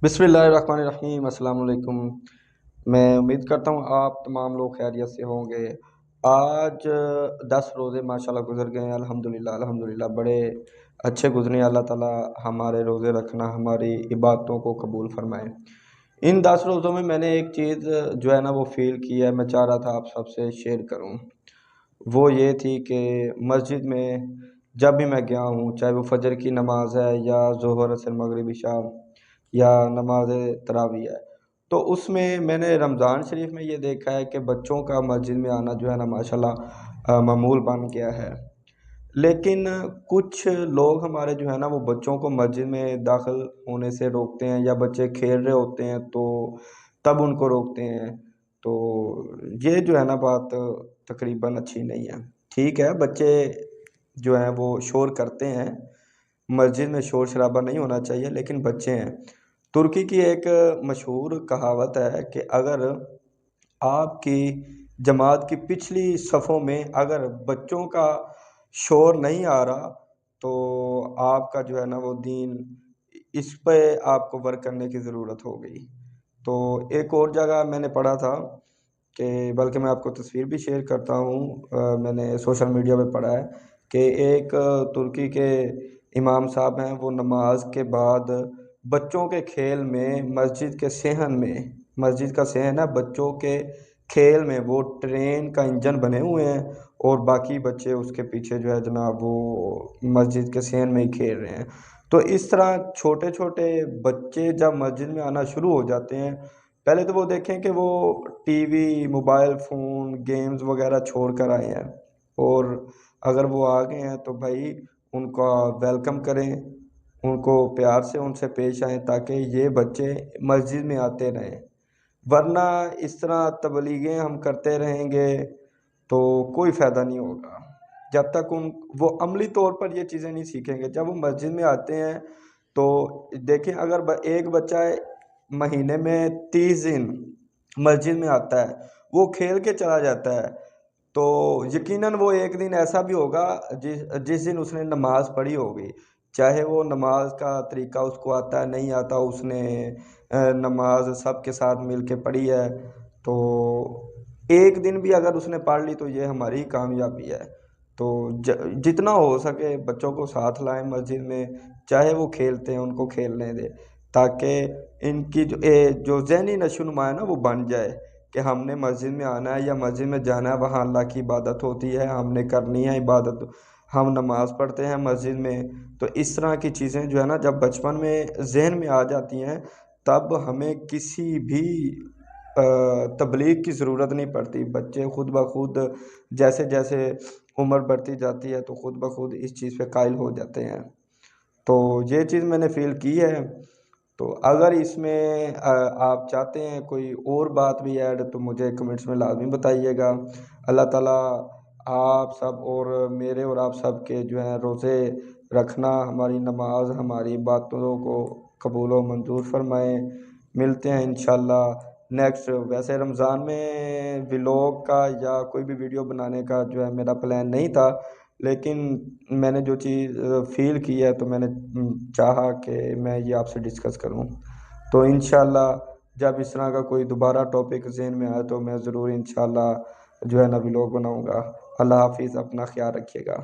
بسم اللہ الرحمن الرحیم۔ السلام علیکم۔ میں امید کرتا ہوں آپ تمام لوگ خیریت سے ہوں گے۔ آج 10 روزے ماشاءاللہ گزر گئے ہیں، الحمدللہ بڑے اچھے گزرے۔ اللہ تعالیٰ ہمارے روزے رکھنا، ہماری عبادتوں کو قبول فرمائے۔ ان 10 روزوں میں نے ایک چیز جو ہے نا وہ فیل کی ہے، میں چاہ رہا تھا آپ سب سے شیئر کروں۔ وہ یہ تھی کہ مسجد میں جب بھی میں گیا ہوں، چاہے وہ فجر کی نماز ہے یا ظہر اثر مغرب عشاء یا نماز تراویح ہے، تو اس میں نے رمضان شریف میں یہ دیکھا ہے کہ بچوں کا مسجد میں آنا جو ہے نا ماشاءاللہ معمول بن گیا ہے۔ لیکن کچھ لوگ ہمارے جو ہے نا وہ بچوں کو مسجد میں داخل ہونے سے روکتے ہیں، یا بچے کھیل رہے ہوتے ہیں تو تب ان کو روکتے ہیں۔ تو یہ جو ہے نا بات تقریباً اچھی نہیں ہے۔ ٹھیک ہے، بچے جو ہیں وہ شور کرتے ہیں، مسجد میں شور شرابہ نہیں ہونا چاہیے، لیکن بچے ہیں۔ ترکی کی ایک مشہور کہاوت ہے کہ اگر آپ کی جماعت کی پچھلی صفوں میں اگر بچوں کا شور نہیں آ رہا تو آپ کا جو ہے نا وہ دین، اس پہ آپ کو ورک کرنے کی ضرورت ہو گئی۔ تو ایک اور جگہ میں نے پڑھا تھا کہ، بلکہ میں آپ کو تصویر بھی شیئر کرتا ہوں، میں نے سوشل میڈیا پہ پڑھا ہے کہ ایک ترکی کے امام صاحب ہیں، وہ نماز کے بعد بچوں کے کھیل میں مسجد کا صحن ہے، بچوں کے کھیل میں وہ ٹرین کا انجن بنے ہوئے ہیں، اور باقی بچے اس کے پیچھے جو ہے جناب وہ مسجد کے صحن میں ہی کھیل رہے ہیں۔ تو اس طرح چھوٹے چھوٹے بچے جب مسجد میں آنا شروع ہو جاتے ہیں، پہلے تو وہ دیکھیں کہ وہ T V, mobile phone, games وغیرہ چھوڑ کر آئے ہیں، اور اگر وہ آ گئے ہیں تو بھائی ان کا ویلکم کریں، ان کو پیار سے ان سے پیش آئیں، تاکہ یہ بچے مسجد میں آتے رہیں۔ ورنہ اس طرح تبلیغیں ہم کرتے رہیں گے تو کوئی فائدہ نہیں ہوگا، جب تک وہ عملی طور پر یہ چیزیں نہیں سیکھیں گے۔ جب وہ مسجد میں آتے ہیں تو دیکھیں، اگر ایک بچہ مہینے میں 30 دن مسجد میں آتا ہے، وہ کھیل کے چلا جاتا ہے، تو یقیناً وہ ایک دن ایسا بھی ہوگا جس دن اس نے نماز پڑھی ہوگی، چاہے وہ نماز کا طریقہ اس کو آتا ہے نہیں آتا، اس نے نماز سب کے ساتھ مل کے پڑھی ہے، تو ایک دن بھی اگر اس نے پڑھ لی تو یہ ہماری کامیابی ہے۔ تو جتنا ہو سکے بچوں کو ساتھ لائیں مسجد میں، چاہے وہ کھیلتے ہیں ان کو کھیلنے دیں، تاکہ ان کی جو ذہنی نشو و نما ہے نا وہ بن جائے کہ ہم نے مسجد میں آنا ہے یا مسجد میں جانا ہے، وہاں اللہ کی عبادت ہوتی ہے، ہم نے کرنی ہے عبادت، ہم نماز پڑھتے ہیں مسجد میں۔ تو اس طرح کی چیزیں جو ہے نا جب بچپن میں ذہن میں آ جاتی ہیں، تب ہمیں کسی بھی تبلیغ کی ضرورت نہیں پڑتی۔ بچے خود بخود جیسے جیسے عمر بڑھتی جاتی ہے تو خود بخود اس چیز پہ قائل ہو جاتے ہیں۔ تو یہ چیز میں نے فیل کی ہے۔ تو اگر اس میں آپ چاہتے ہیں کوئی اور بات بھی ایڈ، تو مجھے کمنٹس میں لازمی بتائیے گا۔ اللہ تعالیٰ آپ سب اور میرے اور آپ سب کے جو ہیں روزے رکھنا، ہماری نماز، ہماری باتوں کو قبول و منظور فرمائیں۔ ملتے ہیں انشاءاللہ نیکسٹ۔ ویسے رمضان میں ولاگ کا یا کوئی بھی ویڈیو بنانے کا جو ہے میرا پلان نہیں تھا، لیکن میں نے جو چیز فیل کی ہے تو میں نے چاہا کہ میں یہ آپ سے ڈسکس کروں۔ تو انشاءاللہ جب اس طرح کا کوئی دوبارہ ٹاپک ذہن میں آئے تو میں ضرور انشاءاللہ جو ہے نا ولاگ بناؤں گا۔ اللہ حافظ، اپنا خیال رکھیے گا۔